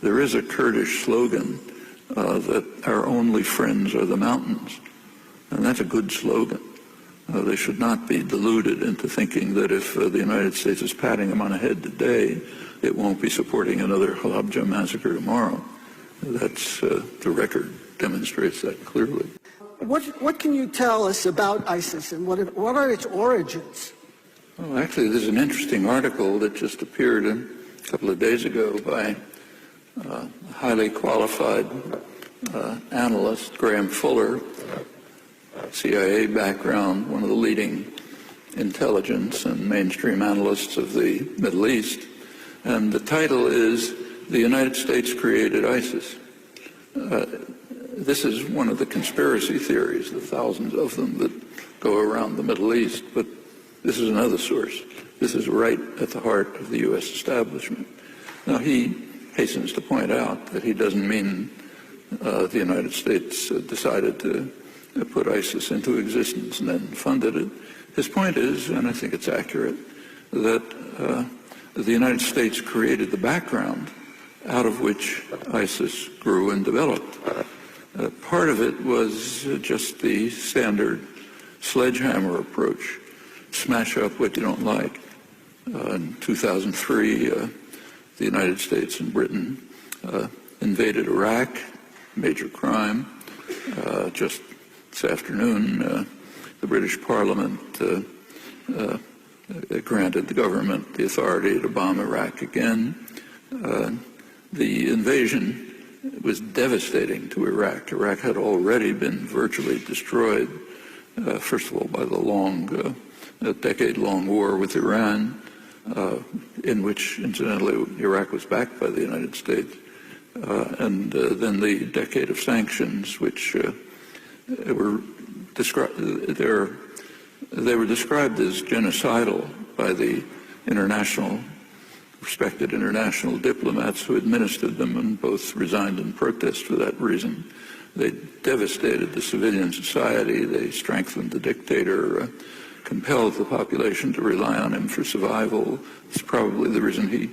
There is a Kurdish slogan that our only friends are the mountains, and that's a good slogan. They should not be deluded into thinking that if the United States is patting them on the head today, it won't be supporting another Halabja massacre tomorrow. That's the record demonstrates that clearly. What can you tell us about ISIS and what are its origins? Well, actually, there's an interesting article that just appeared a couple of days ago by a highly qualified analyst, Graham Fuller, CIA background, one of the leading intelligence and mainstream analysts of the Middle East. And the title is, "The United States Created ISIS." This is one of the conspiracy theories, the thousands of them that go around the Middle East, but this is another source. This is right at the heart of the U.S. establishment. Now, he hastens to point out that he doesn't mean the United States decided to put ISIS into existence and then funded it. His point is, and I think it's accurate, that the United States created the background out of which ISIS grew and developed. Part of it was just the standard sledgehammer approach, smash up what you don't like. In 2003, the United States and Britain invaded Iraq, major crime. Just this afternoon, the British Parliament granted the government the authority to bomb Iraq again. The invasion was devastating to Iraq. Iraq had already been virtually destroyed, first of all, by the long, decade-long war with Iran, in which, incidentally, Iraq was backed by the United States, and then the decade of sanctions, which were described as genocidal by the respected international diplomats who administered them, and both resigned in protest for that reason. They devastated the civilian society. They strengthened the dictator, compelled the population to rely on him for survival. It's probably the reason he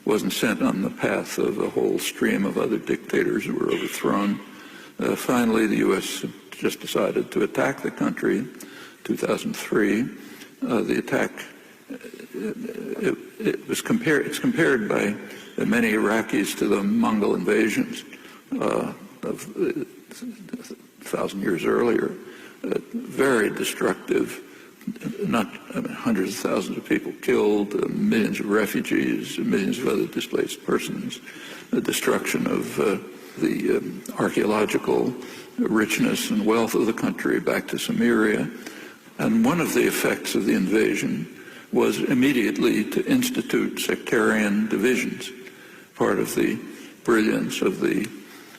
wasn't sent on the path of a whole stream of other dictators who were overthrown. Finally, the U.S. just decided to attack the country in 2003. The attack, it's compared by many Iraqis to the Mongol invasions of 1,000 years earlier. Very destructive, hundreds of thousands of people killed, millions of refugees, millions of other displaced persons, the destruction of the archaeological richness and wealth of the country back to Samaria. And one of the effects of the invasion was immediately to institute sectarian divisions. Part of the brilliance of the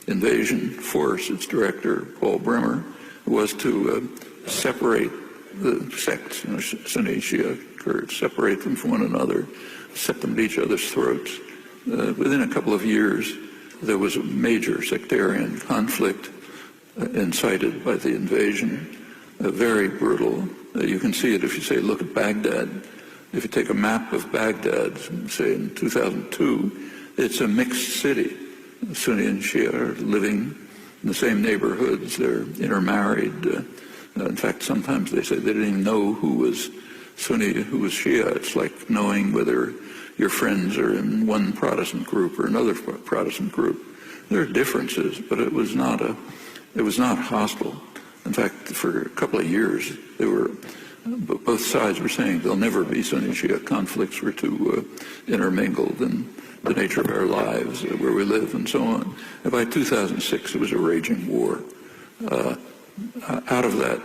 invasion force, its director, Paul Bremer, was to separate the sects, Sunni, Shia, Kurds, separate them from one another, set them at each other's throats. Within a couple of years, there was a major sectarian conflict incited by the invasion, very brutal. You can see it if you say, look at Baghdad. If you take a map of Baghdad, say in 2002, it's a mixed city. Sunni and Shia are living in the same neighborhoods. They're intermarried. In fact, sometimes they say they didn't even know who was Sunni, who was Shia. It's like knowing whether your friends are in one Protestant group or another Protestant group. There are differences, but it was not hostile. In fact, for a couple of years, both sides were saying there'll never be Sunni-Shia conflicts. We're too intermingled in the nature of our lives, where we live, and so on. And by 2006, it was a raging war. Out of that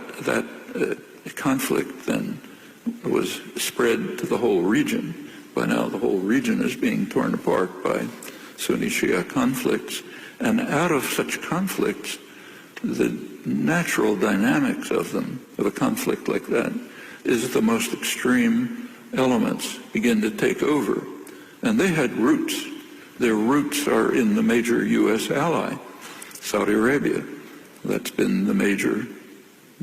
conflict then was spread to the whole region. By now, the whole region is being torn apart by Sunni-Shia conflicts. And out of such conflicts, the natural dynamics of a conflict like that, is the most extreme elements begin to take over. And they had roots. Their roots are in the major U.S. ally, Saudi Arabia. That's been the major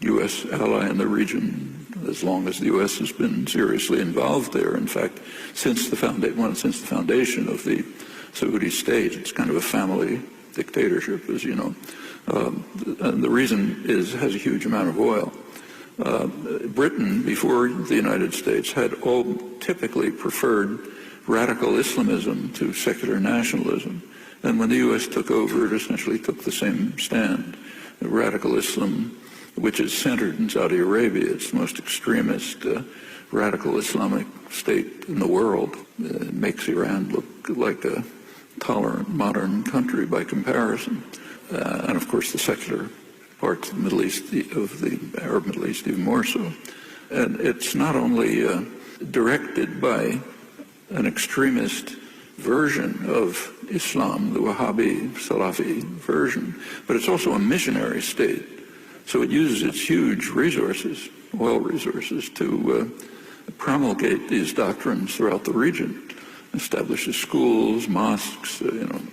U.S. ally in the region as long as the U.S. has been seriously involved there. In fact, since the foundation of the Saudi state. It's kind of a family dictatorship, as you know. And the reason is it has a huge amount of oil. Britain, before the United States, had all typically preferred radical Islamism to secular nationalism. And when the U.S. took over, it essentially took the same stand. The radical Islam, which is centered in Saudi Arabia, it's the most extremist radical Islamic state in the world. It makes Iran look like a tolerant, modern country by comparison. And of course, the secular parts of the Middle East, of the Arab Middle East, even more so. And it's not only directed by an extremist version of Islam, the Wahhabi, Salafi version, but it's also a missionary state. So it uses its huge resources, oil resources, to promulgate these doctrines throughout the region, establishes schools, mosques,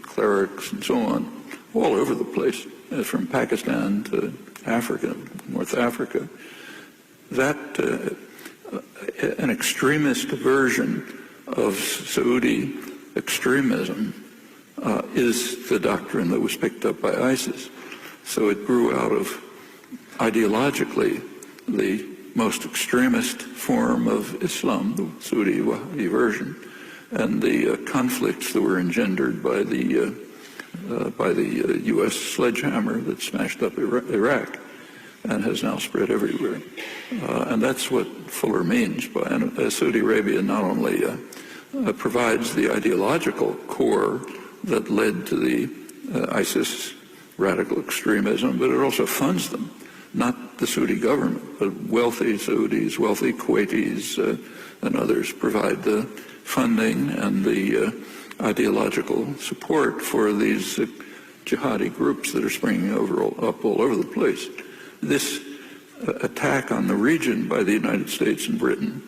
clerics, and so on, all over the place, from Pakistan to Africa, North Africa. That an extremist version of Saudi extremism is the doctrine that was picked up by ISIS. So it grew out of, ideologically, the most extremist form of Islam, the Saudi Wahhabi version, and the conflicts that were engendered by the U.S. sledgehammer that smashed up Iraq and has now spread everywhere. And that's what Fuller means by Saudi Arabia not only provides the ideological core that led to the ISIS radical extremism, but it also funds them, not the Saudi government, but wealthy Saudis, wealthy Kuwaitis, and others provide the funding and the ideological support for these jihadi groups that are springing up all over the place. This attack on the region by the United States and Britain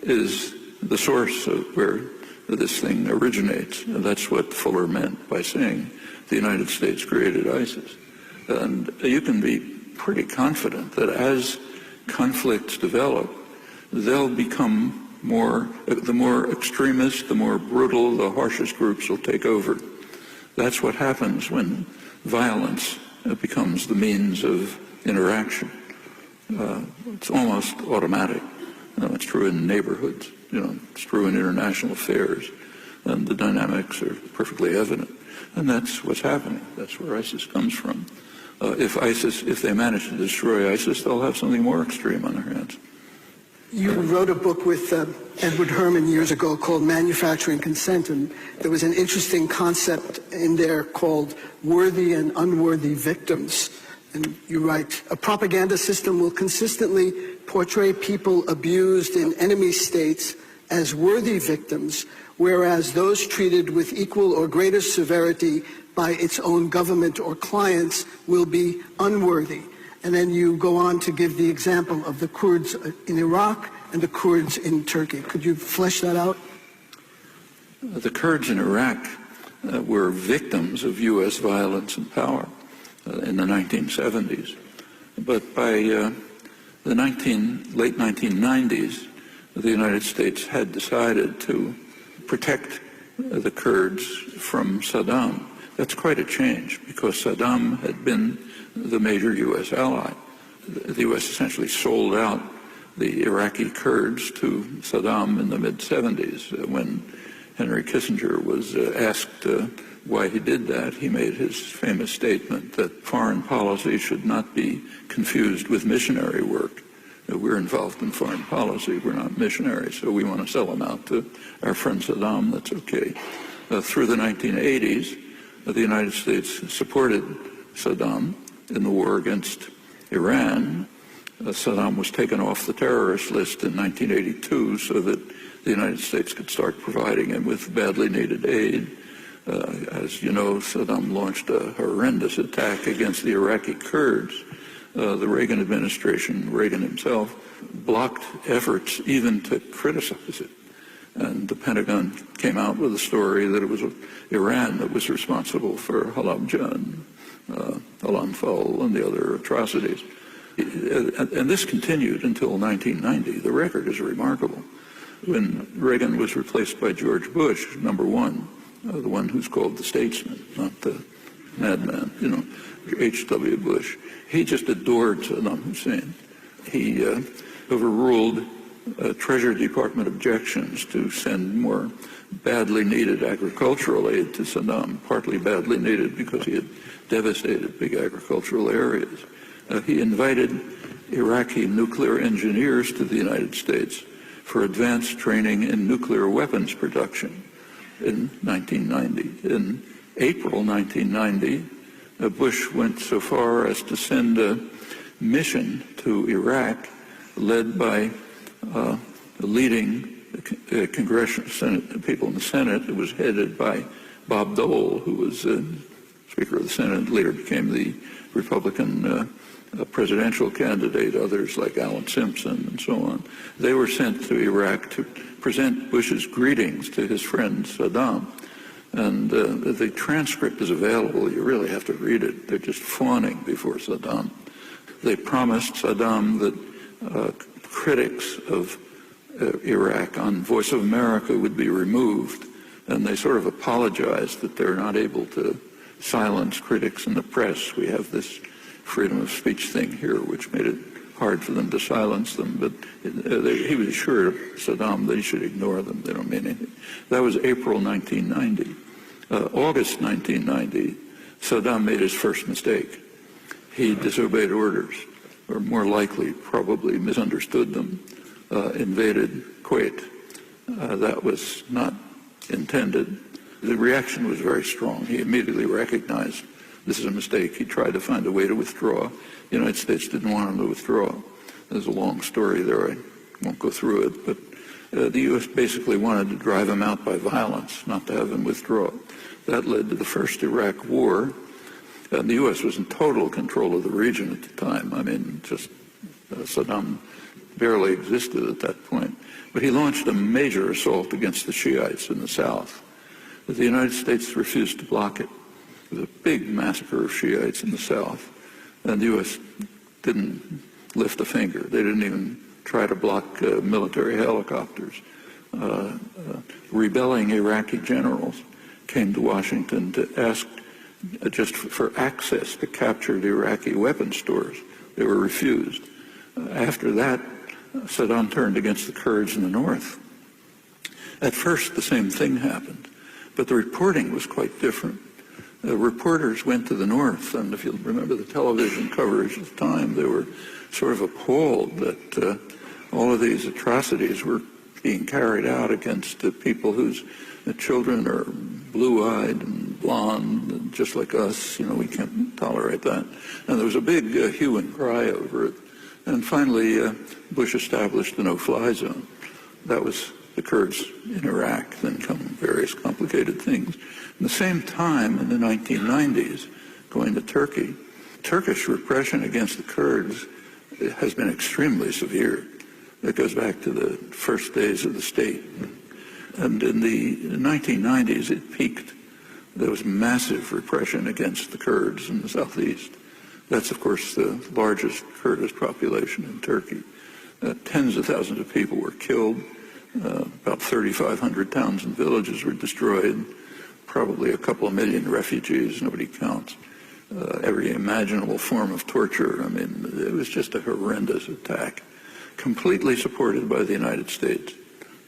is the source of where this thing originates. And that's what Fuller meant by saying the United States created ISIS. And you can be pretty confident that as conflicts develop, they'll become the more extremist, the more brutal, the harshest groups will take over. That's what happens when violence becomes the means of interaction. It's almost automatic. It's true in neighborhoods. It's true in international affairs. And the dynamics are perfectly evident. And that's what's happening. That's where ISIS comes from. If they manage to destroy ISIS, they'll have something more extreme on their hands. You wrote a book with Edward Herman years ago called Manufacturing Consent, and there was an interesting concept in there called worthy and unworthy victims. And you write, a propaganda system will consistently portray people abused in enemy states as worthy victims, whereas those treated with equal or greater severity by its own government or clients will be unworthy. And then you go on to give the example of the Kurds in Iraq and the Kurds in Turkey. Could you flesh that out? The Kurds in Iraq were victims of U.S. violence and power in the 1970s. But by the late 1990s, the United States had decided to protect the Kurds from Saddam. That's quite a change, because Saddam had been the major U.S. ally. The U.S. essentially sold out the Iraqi Kurds to Saddam in the mid-70s. When Henry Kissinger was asked why he did that, he made his famous statement that foreign policy should not be confused with missionary work. We're involved in foreign policy, we're not missionaries, so we want to sell them out to our friend Saddam, that's okay. Through the 1980s, the United States supported Saddam in the war against Iran. Saddam was taken off the terrorist list in 1982 so that the United States could start providing him with badly needed aid. As you know, Saddam launched a horrendous attack against the Iraqi Kurds. The Reagan administration, Reagan himself, blocked efforts even to criticize it. And the Pentagon came out with a story that it was Iran that was responsible for Halabja and Al-Anfal and the other atrocities. And this continued until 1990. The record is remarkable. When Reagan was replaced by George Bush, number one, the one who's called the statesman, not the madman, H.W. Bush. He just adored Saddam Hussein. He overruled Treasury Department objections to send more badly needed agricultural aid to Saddam, partly badly needed because he had devastated big agricultural areas. He invited Iraqi nuclear engineers to the United States for advanced training in nuclear weapons production in 1990. In April 1990, Bush went so far as to send a mission to Iraq led by the leading congressional Senate people in the Senate. It was headed by Bob Dole, who was Speaker of the Senate, later became the Republican presidential candidate, others like Alan Simpson and so on. They were sent to Iraq to present Bush's greetings to his friend Saddam. And the transcript is available. You really have to read it. They're just fawning before Saddam. They promised Saddam that critics of Iraq on Voice of America would be removed, and they sort of apologized that they're not able to silence critics in the press. We have this freedom of speech thing here, which made it hard for them to silence them, but he was assured Saddam that he should ignore them. They don't mean anything. That was April 1990. August 1990, Saddam made his first mistake. He disobeyed orders, or more likely, probably misunderstood them, invaded Kuwait. That was not intended. The reaction was very strong. He immediately recognized this is a mistake. He tried to find a way to withdraw. The United States didn't want him to withdraw. There's a long story there. I won't go through it, but the U.S. basically wanted to drive him out by violence, not to have him withdraw. That led to the first Iraq war. And the U.S. was in total control of the region at the time. I mean, just Saddam barely existed at that point. But he launched a major assault against the Shiites in the south. But the United States refused to block it. It was a big massacre of Shiites in the south. And the U.S. didn't lift a finger. They didn't even try to block military helicopters. Rebelling Iraqi generals came to Washington to ask just for access to captured Iraqi weapon stores. They were refused. After that, Saddam turned against the Kurds in the north. At first, the same thing happened, but the reporting was quite different. Reporters went to the north, and if you'll remember the television coverage at the time, they were sort of appalled that all of these atrocities were being carried out against people whose children are blue-eyed and blonde, and just like us. We can't tolerate that. And there was a big hue and cry over it. And finally, Bush established the no-fly zone. That was the Kurds in Iraq, then come various complicated things. At the same time, in the 1990s, going to Turkey, Turkish repression against the Kurds has been extremely severe. It goes back to the first days of the state. And in the 1990s, it peaked. There was massive repression against the Kurds in the southeast. That's, of course, the largest Kurdish population in Turkey. Tens of thousands of people were killed. About 3,500 towns and villages were destroyed. Probably a couple of million refugees, nobody counts. Every imaginable form of torture. I mean, it was just a horrendous attack, completely supported by the United States.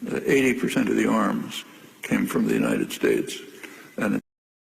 80% of the arms came from the United States.